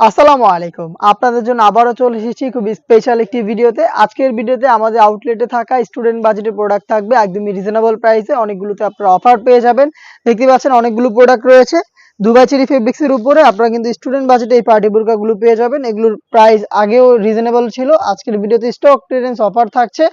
আসসালামু আলাইকুম। আপনাদের জন্য আবারও চলে এসেছি খুবই স্পেশাল একটি ভিডিওতে। আজকের ভিডিওতে আমাদের আউটলেটে থাকা স্টুডেন্ট বাজেটের প্রোডাক্ট থাকবে একদমই রিজনেবল প্রাইসে। অনেকগুলোতে আপনারা অফার পেয়ে যাবেন। দেখতে পাচ্ছেন অনেকগুলো প্রোডাক্ট রয়েছে। দুবাই চেরি ফেব্রিক্স এর উপরে আপনারা কিন্তু স্টুডেন্ট বাজেটে এই পার্টি বোরকাগুলো পেয়ে যাবেন। এগুলোর প্রাইস আগেও রিজনেবল ছিল। আজকের ভিডিওতে স্টক ক্লিয়ারেন্স অফার থাকছে।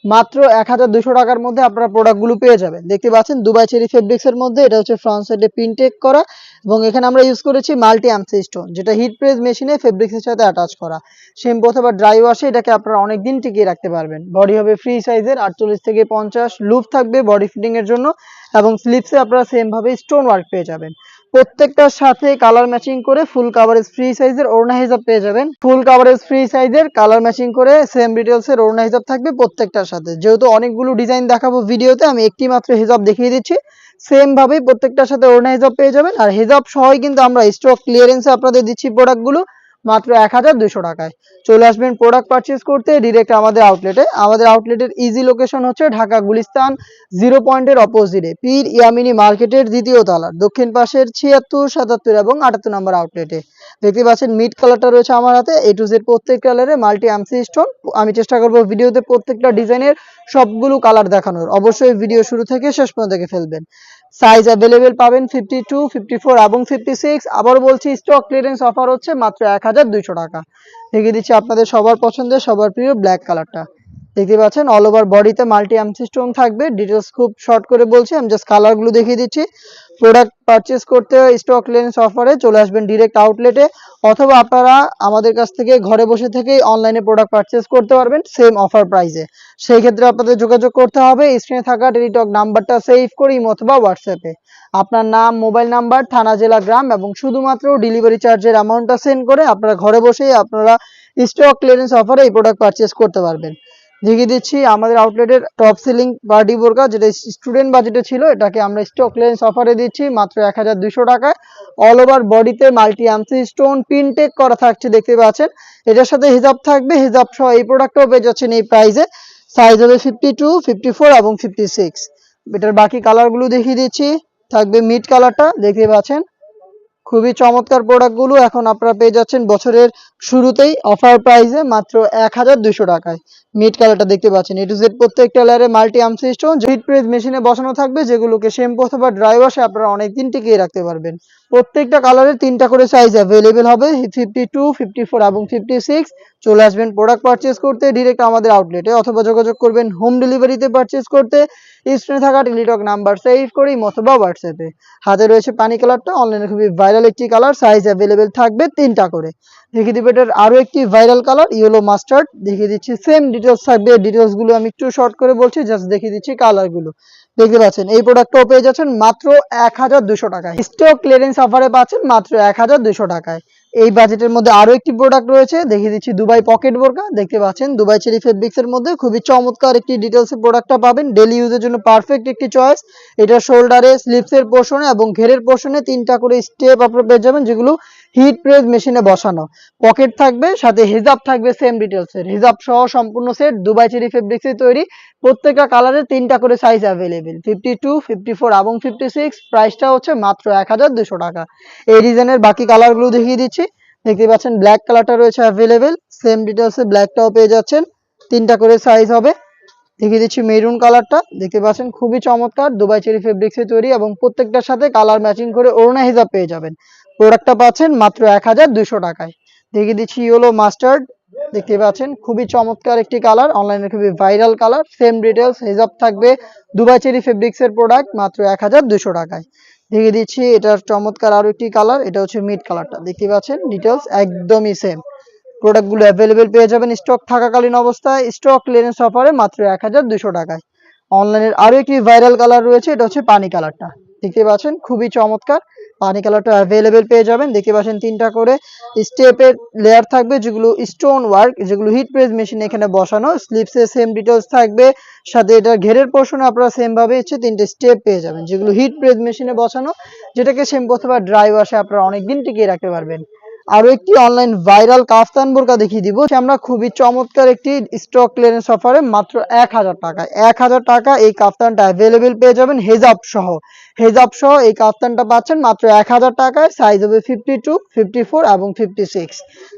মাত্র ১,২০০ টাকার মধ্যে আপনারা প্রোডাক্টগুলো পেয়ে যাবেন। দেখতে পাচ্ছেন দুবাই চেরি ফেব্রিক্স এর মধ্যে এটা হচ্ছে ফ্রন্ট সাইডে পিনটেক করা এবং এখানে আমরা ইউজ করেছি মাল্টি আমসি স্টোন, যেটা হিট প্রেস মেশিনে ফেব্রিক্স এর সাথে অ্যাটাচ করা। শ্যাম্পু অথবা ড্রাই ওয়াশে এটাকে আপনারা অনেকদিন টিকিয়ে রাখতে পারবেন। বডি হবে ফ্রি সাইজের ৪৮ থেকে ৫০, লুপ থাকবে বডি ফিটিং এর জন্য এবং স্লিপসে আপনারা সেম ভাবে স্টোন ওয়ার্ক পেয়ে যাবেন। প্রত্যেকটার সাথে কালার ম্যাচিং করে ফুল কাভারেজ ফ্রি সাইজের ওড়না হিজাব পেয়ে যাবেন। ফুল কাভারেজ ফ্রি সাইজের কালার ম্যাচিং করে সেম ডিটেলস এর ওড়না হিজাব থাকবে প্রত্যেকটার সাথে। যেহেতু অনেকগুলো ডিজাইন দেখাবো ভিডিওতে, আমি একটি মাত্র হিজাব দেখিয়ে দিচ্ছি। সেম ভাবেই প্রত্যেকটার সাথে ওড়না হিজাব পেয়ে যাবেন। আর হিজাব সহই কিন্তু আমরা স্টক ক্লিয়ারেন্সে আপনাদের দিচ্ছি প্রোডাক্টগুলো মাত্র ১,২০০ টাকায়। চলে আসবেন প্রোডাক্ট পারচেজ করতে ডিরেক্ট আমাদের আউটলেটে। আমাদের আউটলেটের ইজি লোকেশন হচ্ছে ঢাকা গুলিস্তান 0 পয়েন্টের অপোজিটে পীর ইয়ামিনী মার্কেটের দ্বিতীয় তলার দক্ষিণ পাশের ৭৬, ৭৭ এবং ৭৮ নম্বর আউটলেটে। দেখতে পাচ্ছেন মিড কালারটা রয়েছে আমার হাতে। এ টু জেড প্রত্যেক কালারে মাল্টি আমসি স্টোন। আমি চেষ্টা করব ভিডিওতে প্রত্যেকটা ডিজাইনের সবগুলো কালার দেখানোর। অবশ্যই ভিডিও শুরু থেকে শেষ পর্যন্ত দেখে ফেলবেন। সাইজ অ্যাভেলেবেল পাবেন 52, 54 এবং 56। আবার বলছি স্টক ক্লিয়ারেন্স অফার হচ্ছে মাত্র ১,২০০ টাকা। দেখিয়ে দিচ্ছি আপনাদের সবার পছন্দের সবার প্রিয় ব্ল্যাক কালারটা। দেখতে পাচ্ছেন অল ওভার বডিতে মাল্টি আমসি স্টোন থাকবে। ডিটেলস খুব শর্ট করে বলছি, আমি জাস্ট কালারগুলো দেখিয়ে দিচ্ছি। প্রোডাক্ট পারচেজ করতে স্টক ক্লিয়ারেন্স অফারে চলে আসবেন ডিরেক্ট আউটলেটে, অথবা আপনারা আমাদের কাছ থেকে ঘরে বসে থেকেই অনলাইনে প্রোডাক্ট পারচেজ করতে পারবেন সেম অফার প্রাইসে। সেই ক্ষেত্রে আপনাদের যোগাযোগ করতে হবে স্ক্রিনে থাকা টেলিটক নাম্বারটা সেভ করে ইমো অথবা হোয়াটসঅ্যাপে আপনার নাম, মোবাইল নাম্বার, থানা, জেলা, গ্রাম এবং শুধুমাত্র ডেলিভারি চার্জের অ্যামাউন্টটা সেন্ড করে আপনারা ঘরে বসেই আপনারা স্টক ক্লিয়ারেন্স অফারে এই প্রোডাক্ট পারচেজ করতে পারবেন। দেখিয়ে দিচ্ছি আমাদের আউটলেটের টপ সেলিং পার্টি বোরকা, যেটা স্টুডেন্ট বাজেটে ছিল, এটাকে আমরা স্টক ক্লিয়ারেন্স অফারে দিচ্ছি মাত্র ১,২০০ টাকায়। অল ওভার বডিতে মাল্টি আমসি স্টোন পিনটেক করা থাকছে দেখতে পাচ্ছেন। এটার সাথে হিজাব থাকবে, হিজাব সহ এই প্রোডাক্টটাও পেয়ে যাচ্ছেন এই প্রাইসে। সাইজ হবে 52, 54 এবং 56। এটার বাকি কালারগুলো দেখিয়ে দিচ্ছি। থাকবে মিড কালারটা, দেখতে পাচ্ছেন খুবই চমৎকার প্রোডাক্টগুলো এখন আপনারা পেয়ে যাচ্ছেন বছরের শুরুতেই অফার প্রাইসে মাত্র ১,২০০ টাকায়। মিড কালারটা দেখতে পাচ্ছেন এ টু জেড প্রত্যেকটা লেয়ারে মাল্টি আমসি স্টোন হিট প্রেস মেশিনে বসানো থাকবে, যেগুলোকে শ্যাম্পু অথবা ড্রাই ওয়াশে আপনারা অনেকদিন টিকিয়ে রাখতে পারবেন। প্রত্যেকটা কালারের 3টা করে সাইজ অ্যাভেলেবেল হবে 52, 54 এবং 56। চলে আসবেন প্রোডাক্ট পারচেজ করতে ডিরেক্ট আমাদের আউটলেটে, অথবা যোগাযোগ করবেন হোম ডেলিভারিতে পারচেজ করতে স্ক্রিনে থাকা টেলিটক নাম্বার সেভ করে ইমো অথবা হোয়াটসঅ্যাপে। হাতে রয়েছে পানি কালারটা, অনলাইনে খুবই ভাইরাল একটি কালার। সাইজ অ্যাভেলেবেল থাকবে 3টা করে। দেখিয়ে দিব এটার আরো একটি ভাইরাল কালার ইয়েলো মাস্টার্ড। দেখিয়ে দিচ্ছি সেম ডিটেলস থাকবে। ডিটেলস গুলো আমি একটু শর্ট করে বলছি, জাস্ট দেখিয়ে দিচ্ছি কালার গুলো। দেখতে পাচ্ছেন এই প্রোডাক্টটাও পেয়ে যাচ্ছেন মাত্র ১,২০০ টাকায়। স্টক ক্লিয়ারেন্স অফারে পাচ্ছেন মাত্র ১,২০০ টাকায়। এই বাজেটের মধ্যে আরো একটি প্রোডাক্ট রয়েছে, দেখিয়ে দিচ্ছি দুবাই পকেট বোরকা। দেখতে পাচ্ছেন দুবাই চেরি ফেব্রিক্স এর মধ্যে খুবই চমৎকার একটি ডিটেলস এর প্রোডাক্টটা পাবেন। ডেইলি ইউজের জন্য পারফেক্ট একটি চয়েস। এটা শোল্ডারে, স্লিপস এর পোর্শনে এবং ঘেরের পোর্শনে 3টা করে স্টেপ আপনারা পেয়ে যাবেন, যেগুলো হিট প্রেস মেশিনে বসানো। পকেট থাকবে, সাথে হিজাব থাকবে সেম ডিটেলস এর। হিজাব সহ সম্পূর্ণ সেট দুবাই চেরি ফেব্রিক্স এর তৈরি। প্রত্যেকটা কালারের 3টা করে সাইজ অ্যাভেলেবেল 52, 54 এবং 56। প্রাইসটা হচ্ছে মাত্র ১,২০০ টাকা। এই ডিজাইনের বাকি কালারগুলো দেখিয়ে দিচ্ছি। দেখতে পাচ্ছেন ব্ল্যাক কালারটা রয়েছে অ্যাভেলেবেল, সেম ডিটেলসে ব্ল্যাকটাও পেয়ে যাচ্ছেন। 3টা করে সাইজ হবে। দেখিয়ে দিচ্ছি মেরুন কালারটা। দেখতে পাচ্ছেন খুবই চমৎকার, দুবাই চেরি ফেব্রিক্স এর তৈরি এবং প্রত্যেকটার সাথে কালার ম্যাচিং করে ওড়না হিজাব পেয়ে যাবেন। প্রোডাক্টটা পাচ্ছেন মাত্র ১,২০০ টাকায়। দেখিয়ে দিচ্ছি ইয়েলো মাস্টার্ড। দেখতে পাচ্ছেন খুবই চমৎকার একটি কালার, অনলাইনে খুবই ভাইরাল কালার। সেম ডিটেলস হিজাব থাকবে। দুবাই চেরি ফেব্রিক্স এর প্রোডাক্ট মাত্র ১,২০০ টাকায়। দেখিয়ে দিচ্ছি এটার চমৎকার আরো একটি কালার, এটা হচ্ছে মিড কালারটা। দেখতে পাচ্ছেন ডিটেলস একদমই সেম। প্রোডাক্টগুলো অ্যাভেলেবেল পেয়ে যাবেন স্টক থাকাকালীন অবস্থায় স্টক ক্লিয়ারেন্স অফারে মাত্র ১,২০০ টাকায়। অনলাইনের আরো একটি ভাইরাল কালার রয়েছে, এটা হচ্ছে পানি কালারটা। দেখতে পাচ্ছেন খুবই চমৎকার, পানি কালারটা অ্যাভেলেবেল পেয়ে যাবেন। দেখতে পাচ্ছেন 3টা করে স্টেপের লেয়ার থাকবে, যেগুলো স্টোন ওয়ার্ক, যেগুলো হিট প্রেস মেশিন এখানে বসানো। স্লিপসে সেম ডিটেলস থাকবে, সাথে এটা ঘেরের পোর্শনে আপনারা সেম ভাবে 3টে স্টেপ পেয়ে যাবেন, যেগুলো হিট প্রেস মেশিনে বসানো, যেটাকে শ্যাম্পু অথবা ড্রাই ওয়াশে আপনারা অনেকদিন টিকিয়ে রাখতে পারবেন। আরো একটি অনলাইন ভাইরাল কাফতান বোরকা দেখিয়ে দিব। আমরা খুবই চমৎকার একটি স্টক ক্লিয়ারেন্স অফারে মাত্র 1000 টাকায় 1000 টাকা এই কাফতানটা অ্যাভেলেবেল পেয়ে যাবেন হেজাব সহ। হেজাব সহ এই কাফতানটা পাচ্ছেন মাত্র 1000 টাকায়। সাইজ হবে 52, 54 এবং 56।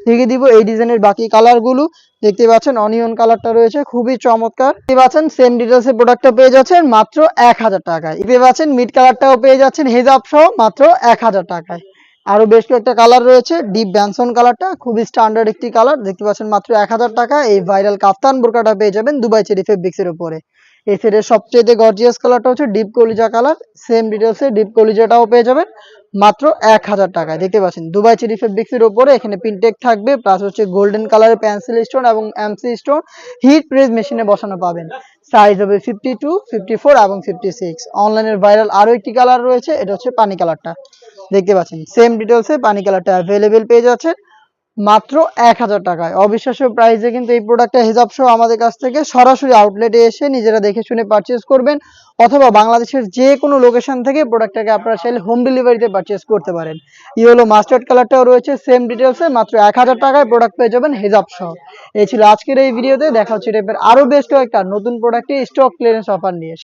দেখিয়ে দিব এই ডিজাইনের বাকি কালারগুলো। দেখতে পাচ্ছেন অনিয়ন কালারটা রয়েছে, খুবই চমৎকার। দেখতে পাচ্ছেন সেম ডিটেলস এর প্রোডাক্টটা পেয়ে যাচ্ছেন মাত্র 1000 টাকায়। দেখতে পাচ্ছেন মিড কালারটাও পেয়ে যাচ্ছেন হেজাব সহ মাত্র 1000 টাকায়। আরো বেশ কয়েকটা কালার রয়েছে। ডিপ ব্যানসন কালারটা খুবই স্ট্যান্ডার্ড একটি কালার, দেখতে পাচ্ছেন মাত্র 1000 টাকা। এই ভাইরাল কাফতান বোরকাটা পেয়ে যাবেন দুবাই চেরি ফেব্রিক্স এর উপরে। এই সেটের সবচেয়ে গর্জিয়াস কালারটা হচ্ছে ডিপ কলিজা কালার। সেম ডিটেলস এ ডিপ কলিজাটাও পেয়ে যাবেন মাত্র 1000 টাকায়। দেখতে পাচ্ছেন দুবাই চেরি ফেব্রিক্স এর উপরে এখানে পিনটেক থাকবে, প্লাস হচ্ছে গোল্ডেন কালারের পেন্সিল স্টোন এবং এমসি স্টোন হিট প্রেস মেশিনে বসানো পাবেন। সাইজ হবে 52, 54 এবং 56। অনলাইনের ভাইরাল আরো একটি কালার রয়েছে, এটা হচ্ছে পানি কালারটা। দেখতে পাচ্ছেন সেম ডিটেলসে পানি কালারটা অ্যাভেলেবেল পেয়ে যাচ্ছেন মাত্র 1000 টাকায়। অবিশ্বাস্য প্রাইসে কিন্তু এই প্রোডাক্টটা হেজাব সহ আমাদের কাছ থেকে সরাসরি আউটলেটে এসে নিজেরা দেখে শুনে পারচেজ করবেন, অথবা বাংলাদেশের যে কোনো লোকেশন থেকে প্রোডাক্টটাকে আপনারা চাইলে হোম ডেলিভারিতে পারচেজ করতে পারেন। ইয়েলো মাস্টার্ড কালারটাও রয়েছে সেম ডিটেলসে মাত্র 1000 টাকায় প্রোডাক্ট পেয়ে যাবেন হেজাব সহ। এই ছিল আজকের এই ভিডিওতে। দেখা হচ্ছে টাইপের আরো বেশ কয়েকটা নতুন প্রোডাক্টে স্টক ক্লিয়ারেন্স অফার নিয়ে।